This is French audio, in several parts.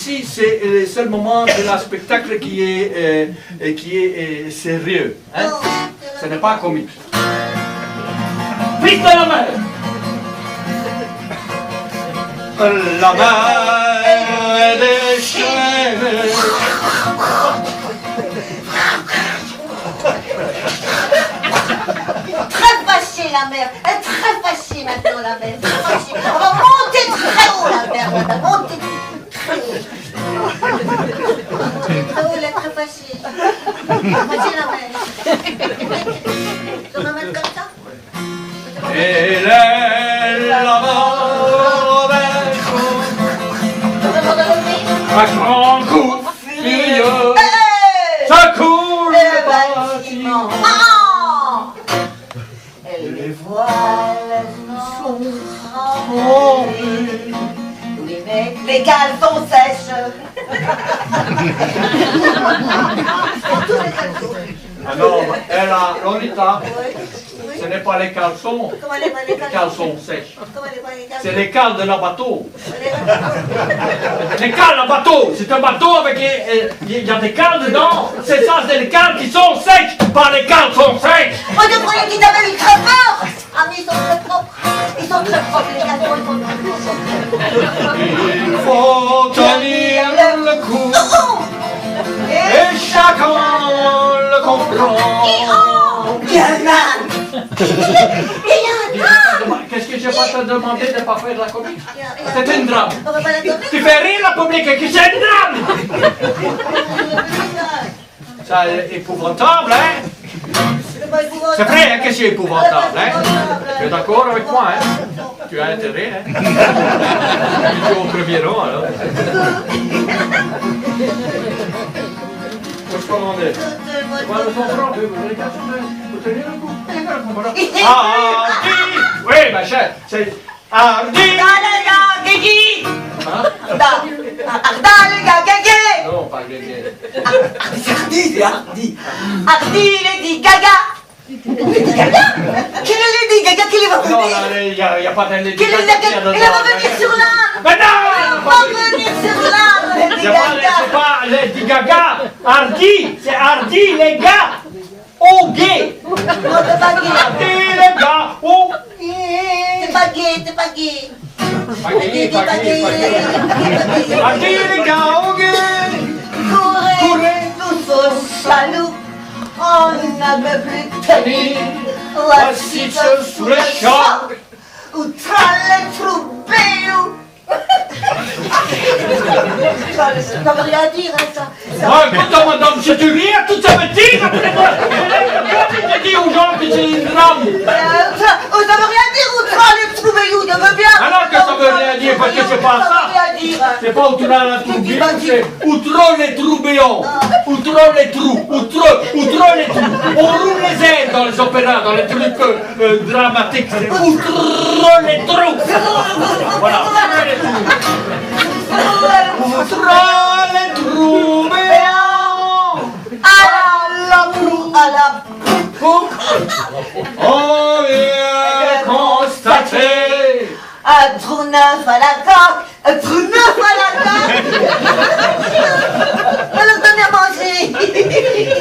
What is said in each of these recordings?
Ici, c'est le seul moment de la spectacle qui est sérieux. Hein? Ce n'est pas comique. Fils de la mer! La mer des chaînes. Très fâchée la mer, elle est très fâchée maintenant la mer, très fâchée. On va monter très haut la mer, on va monter très haut. Très haut, elle est très fâchée. Très fâchée la mer. On va mettre comme ça. Et là-bas, à grand coup furieux, ça coule le bâtiment. Et les voiles sont trempées. Oui, mais les cales sont sèches. Alors, elle a Lolita, Oui. ce n'est pas les caleçons, Comment les caleçons sèches. Comment les cales? C'est les cales de la bateau. Les cales, un bateau, c'est un bateau avec il y a des cales dedans. C'est ça, c'est les cales qui sont sèches, pas les cales sont sèches. Moi je croyais qu'ils avaient eu très peur. Ah mais ils sont très propres. Ils sont très propres, les caleçons, ils sont très propres. Il faut tenir le coup et chacun le comprend. Qu'est-ce que j'ai pas te demandé de ne pas faire de la comique? C'est un drame. Tu fais rire le public et que c'est un drame. Ça est épouvantable, hein? C'est vrai hein, que c'est épouvantable, hein? Tu es d'accord avec moi, hein? Tu as intérêt, hein? Tu es au premier rang, alors. Qu'est-ce qu'on en est? Voilà son front, vous tenez le coup. Hardy! Oui, ma chère, c'est Hardy! Hein? Non, pas Gégé. C'est Hardy, c'est Hardy. Hardy, Lady Gaga. Lady Gaga? Quelle est Lady Gaga qui va Non, venir? il n'y a pas de Lady Quelle est Gaga. Elle va venir sur l'âne. Mais non! Elle va venir sur l'âne, Lady C'est Gaga. pas Lady Gaga. Hardy, c'est Hardy, les gars. Au gay. Non, t'es pas gay. Hardy, les gars. Au T'es pas gay, t'es pas gay. Pas gay, pas gay, pas gay. Hardy, les gars, au gay. Courez, tous aux jaloux. On n'avait plus tenu. Voici ce sous le choc. Où les troubéous. Ça veut rien dire, hein, ça. Ah, écoute, madame, c'est du rire, tout ça veut dire. Après moi, je dis aux gens que c'est une drame. Ça veut rien dire, où les troubéous, je veux bien. Alors que ça veut rien dire, parce que c'est pas ça. Ça veut rien dire. C'est pas outre la troubéon, c'est outre les troubéons. Outre les trous, outre les trous. On roule les ailes dans les opéras, dans les trucs dramatiques. C'est outre les trous. Voilà, outre les trous. Outre les troubéons. À la proue, à la proue. On vient constater. Un trou neuf à la coque, un trou neuf à la coque. On leur donne à manger.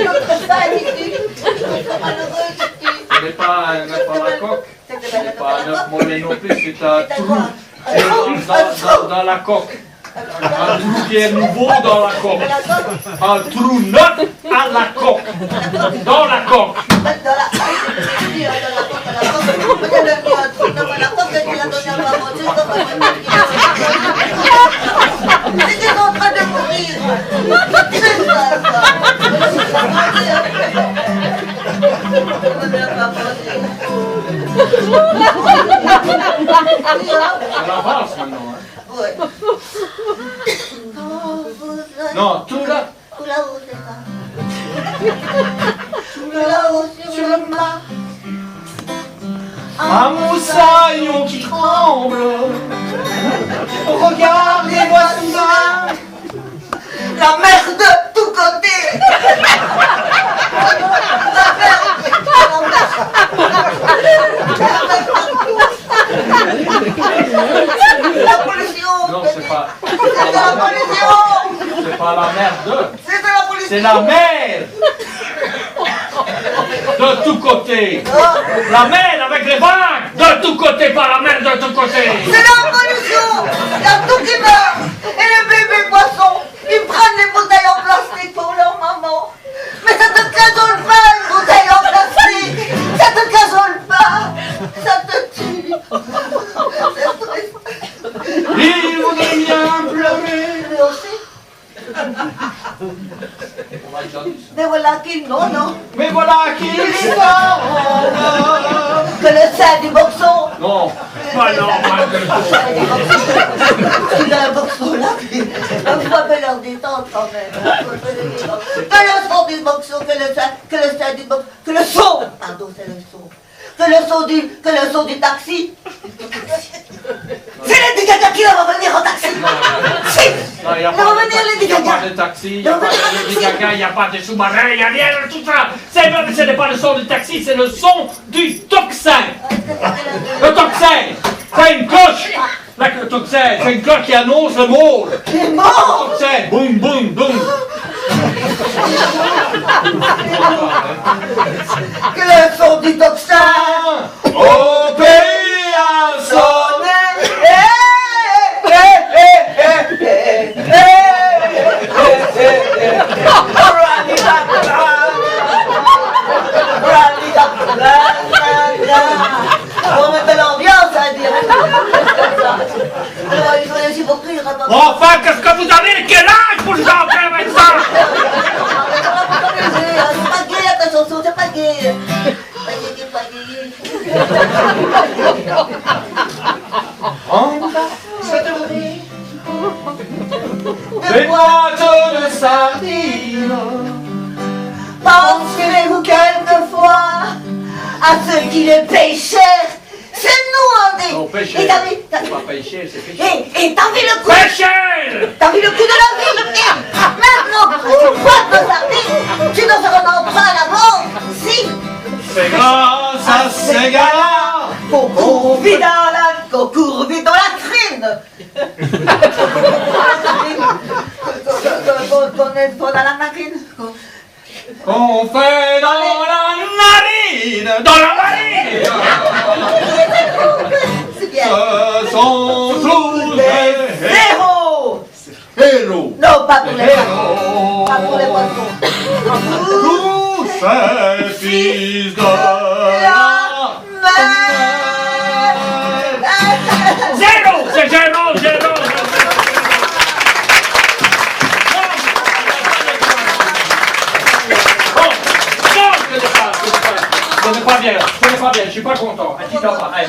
Notre fatigue, notre malheureux qui tue. Ce n'est pas un œuf à la coque. Ce n'est pas un œuf mollet non plus, c'est un trou dans la coque. Un trou qui est nouveau dans la coque. Un trou neuf à la coque. Dans la coque. J'étais en train de mourir. On avance maintenant. Hein. Ouais. Non, tout là. Tout là-haut, c'est ça. Tout là-haut sur le mât. Un moussaillon qui tremble. Regardez-moi ça. La mer de tous côtés. La mer. La pollution. Non, c'est pas. C'est de la pollution. pas la merde. C'est de la police. C'est la mer. De tous côtés. La mer avec les vagues. De tous côtés, pas la mer de tous côtés. C'est la pollution. Il y a tout qui meurt. Et les bébés poissons, ils prennent les bouteilles en plastique pour leur maman. Mais ça te casole pas, une bouteille en plastique. Ça te casole pas. Ça te tue. C'est triste. Il voudrait bien pleurer. Mais aussi. Mais voilà qu'il non. Mais voilà qu'il sort. Que le sein du boxon. Non, pas normal que le Il a un boxon là. On faut pas leur détendre quand même. Que le son du boxon, que le sein du boxon, que le son. Pardon, c'est le son. Que le son du taxi. C'est Lady Gaga qui va revenir en taxi. Si. Non, il n'y a Va revenir Lady pas Gaga. de taxi, il n'y a pas de Lady Gaga, il n'y a pas de sous-marin, il n'y a rien de tout ça. Ce n'est pas le son du taxi, c'est le son du tocsin. Le tocsin, c'est une cloche. Le tocsin, c'est une cloche qui annonce le mot. Il est Le mort. tocsin, boum, boum, boum. Que le son du tocsin. Au pays à sonner. On met de l'ambiance à dire. Il faut aussi pour rire. Enfin, qu'est-ce que vous avez? Quel âge pour chanter avec ça? C'est pas gay ta chanson, c'est pas gay. Pas gay. Des boîtes de sardines. Pensez-vous quelquefois à ceux qui les payent cher? C'est nous, on dit. Non, péché. Et t'as vu, C'est pas péché, c'est péché. et t'as vu le coup? Péché! T'as vu le coup de la vie? Et maintenant, une boîte de sardines, tu dois faire un emprunt à la banque. Si. C'est grâce à ces gars-là Qu'on court vite dans la trine. Qu'on est dans la marine. qu'on fait dans la marine. Dans la marine! C'est bien. Ce sont tous des Héros. héros. Non, pas pour les poissons. Héros. Pas pour les poissons. Tous ces fils de la Zéro! C'est zéro! Bon, non, ce n'est pas bien, je suis pas content.